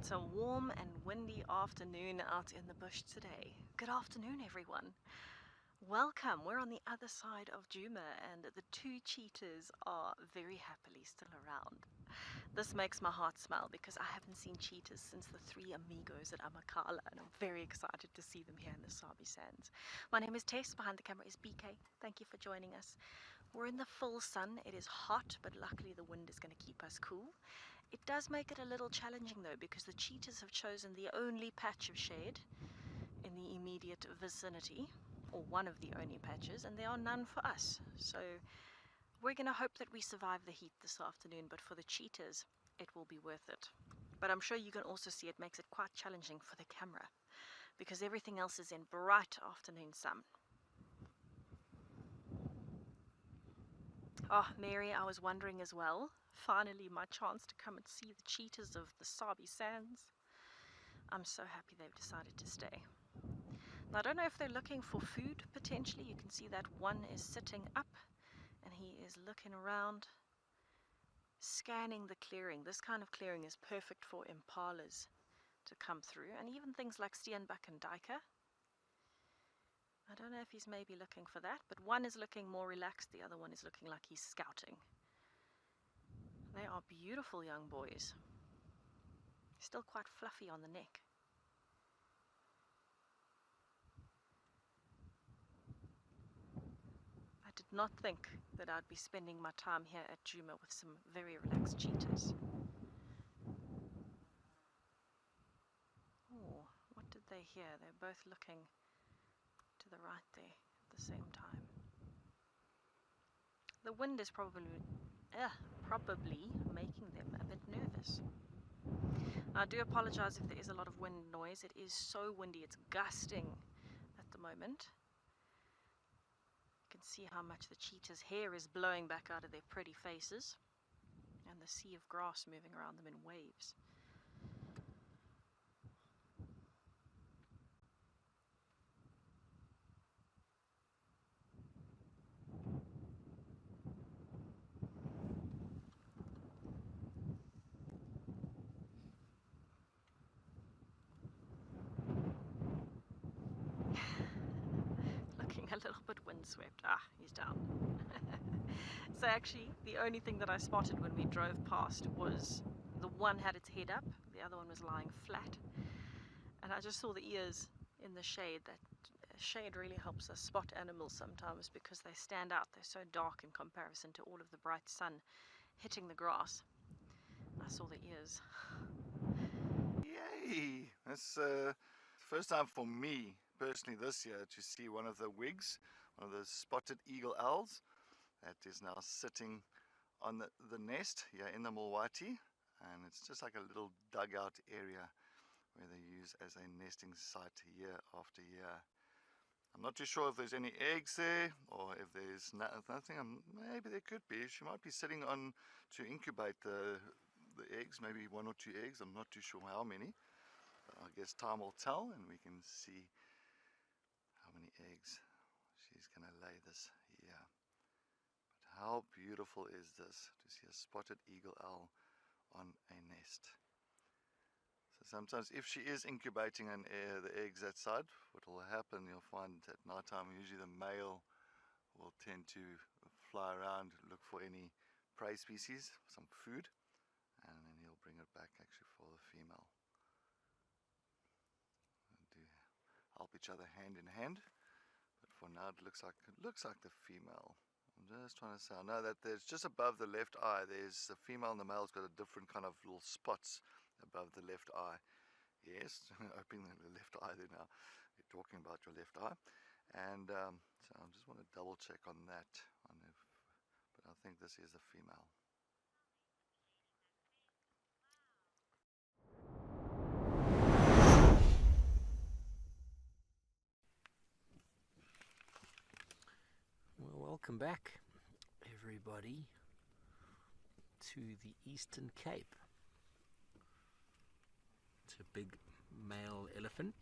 It's a warm and windy afternoon out in the bush today. Good afternoon, everyone. Welcome. We're on the other side of Djuma, and the two cheetahs are very happily still around. This makes my heart smile because I haven't seen cheetahs since the three amigos at Amakhala, and I'm very excited to see them here in the Sabi Sands. My name is Tess. Behind the camera is BK. Thank you for joining us. We're in the full sun. It is hot, but luckily the wind is going to keep us cool. It does make it a little challenging though, because the cheetahs have chosen the only patch of shade in the immediate vicinity, or one of the only patches, and there are none for us. So we're going to hope that we survive the heat this afternoon, but for the cheetahs, it will be worth it. But I'm sure you can also see it makes it quite challenging for the camera, because everything else is in bright afternoon sun. Oh, Mary, I was wondering as well. Finally, my chance to come and see the cheetahs of the Sabi Sands. I'm so happy they've decided to stay. Now, I don't know if they're looking for food, potentially. You can see that one is sitting up, and he is looking around, scanning the clearing. This kind of clearing is perfect for impalas to come through, and even things like steenbok and duiker. I don't know if he's maybe looking for that, but one is looking more relaxed, the other one is looking like he's scouting. They are beautiful young boys. Still quite fluffy on the neck. I did not think that I'd be spending my time here at Djuma with some very relaxed cheetahs. Oh, what did they hear? They're both looking to the right there at the same time. The wind is probably making them a bit nervous. I do apologize if there is a lot of wind noise. It is so windy, it's gusting at the moment. You can see how much the cheetah's hair is blowing back out of their pretty faces, and the sea of grass moving around them in waves. Looking a little bit windswept. Ah, he's down. So actually, the only thing that I spotted when we drove past was the one had its head up, the other one was lying flat. And I just saw the ears in the shade. That shade really helps us spot animals sometimes because they stand out. They're so dark in comparison to all of the bright sun hitting the grass. I saw the ears. Yay! That's the first time for me personally this year to see one of the wigs, one of the spotted eagle owls that is now sitting on the nest here in the Mulwati, and it's just like a little dugout area where they use as a nesting site year after year. I'm not too sure if there's any eggs there or if there's nothing. Maybe there could be. She might be sitting on to incubate the eggs, maybe one or two eggs. I'm not too sure how many. I guess time will tell, and we can see how many eggs she's going to lay this year. But how beautiful is this to see a spotted eagle owl on a nest. So sometimes if she is incubating the eggs that side, what will happen, you'll find at night time usually the male will tend to fly around, look for any prey species, some food, and then he'll bring it back actually for the female. Help each other hand in hand, but for now it looks like the female. I'm just trying to say, I know that there's just above the left eye, there's the female and the male's got a different kind of little spots above the left eye. Yes, opening the left eye there now. You're talking about your left eye, and so I just want to double check on that. But I think this is a female. Well, welcome back, everybody, to the Eastern Cape. It's a big male elephant.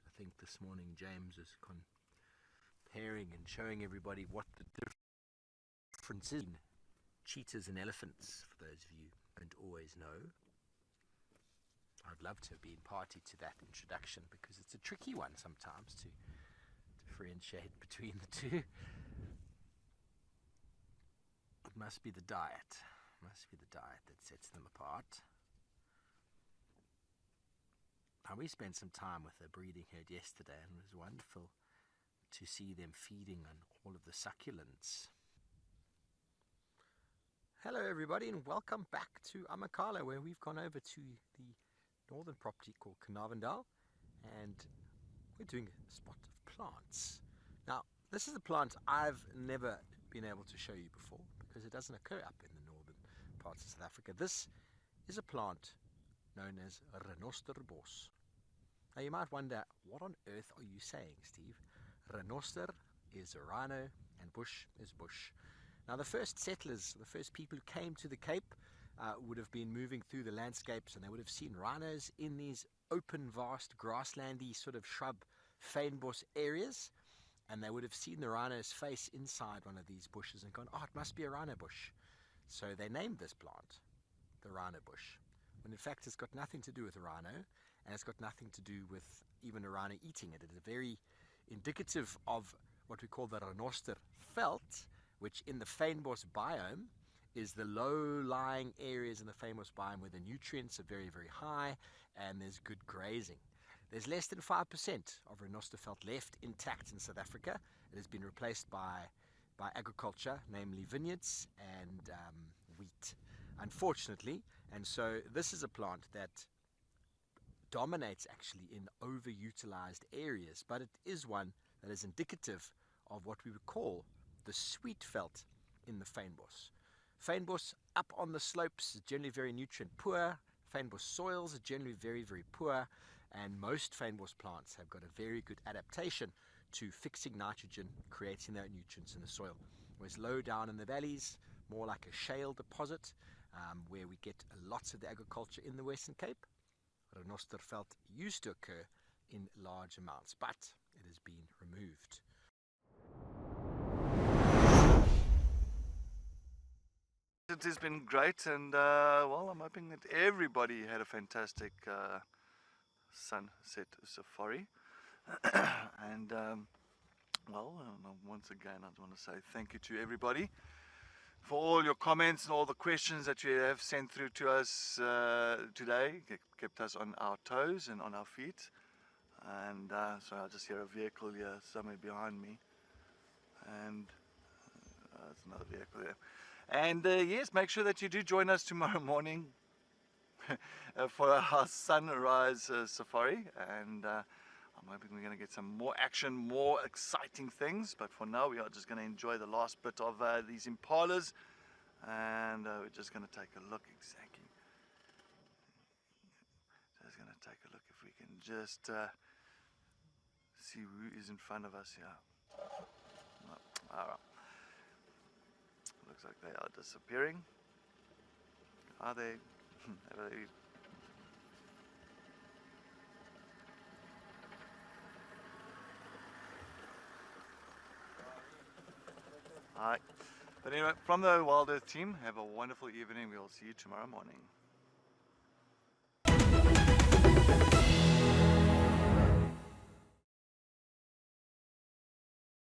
I think this morning James is comparing and showing everybody what the difference is between cheetahs and elephants, for those of you who don't always know. I'd love to have been party to that introduction because it's a tricky one sometimes to differentiate between the two. It must be the diet. Must be the diet that sets them apart. Now, we spent some time with the breeding herd yesterday, and it was wonderful to see them feeding on all of the succulents. Hello everybody, and welcome back to Amakhala, where we've gone over to the northern property called Carnarvondale, and we're doing a spot of plants. Now, this is a plant I've never been able to show you before because it doesn't occur up in the northern parts of South Africa. This is a plant known as renosterbos. Now you might wonder, what on earth are you saying, Steve? Renoster is rhino and bush is bush. Now the first settlers, the first people who came to the Cape would have been moving through the landscapes, and they would have seen rhinos in these open, vast, grasslandy sort of shrub fynbos areas, and they would have seen the rhino's face inside one of these bushes and gone, oh, it must be a rhino bush. So they named this plant the rhino bush, when in fact it's got nothing to do with a rhino, and it's got nothing to do with even a rhino eating it. It is very indicative of what we call the renoster veld, which in the fynbos biome is the low-lying areas in the fynbos biome where the nutrients are very, very high and there's good grazing. There's less than 5% of renoster veld left intact in South Africa. It has been replaced by agriculture, namely vineyards and wheat, unfortunately. And so this is a plant that dominates actually in overutilized areas, but it is one that is indicative of what we would call the sweet veld in the fynbos. Fynbos up on the slopes is generally very nutrient poor. Fynbos soils are generally very, very poor, and most fynbos plants have got a very good adaptation to fixing nitrogen, creating those nutrients in the soil. Whereas low down in the valleys, more like a shale deposit, where we get lots of the agriculture in the Western Cape, renoster veld used to occur in large amounts, but it has been removed. It has been great, and well, I'm hoping that everybody had a fantastic sunset safari. And well, once again, I want to say thank you to everybody for all your comments and all the questions that you have sent through to us today. It kept us on our toes and on our feet. And so I just hear a vehicle here somewhere behind me, and there's another vehicle there. And yes, make sure that you do join us tomorrow morning for our sunrise safari. And I'm hoping we're going to get some more action, more exciting things. But for now, we are just going to enjoy the last bit of these impalas. And we're just going to take a look exactly. Just going to take a look if we can just see who is in front of us here. No. All right. Looks like they are disappearing. Are they? Are they? Alright. But anyway, from the Wild Earth team, have a wonderful evening. We'll see you tomorrow morning.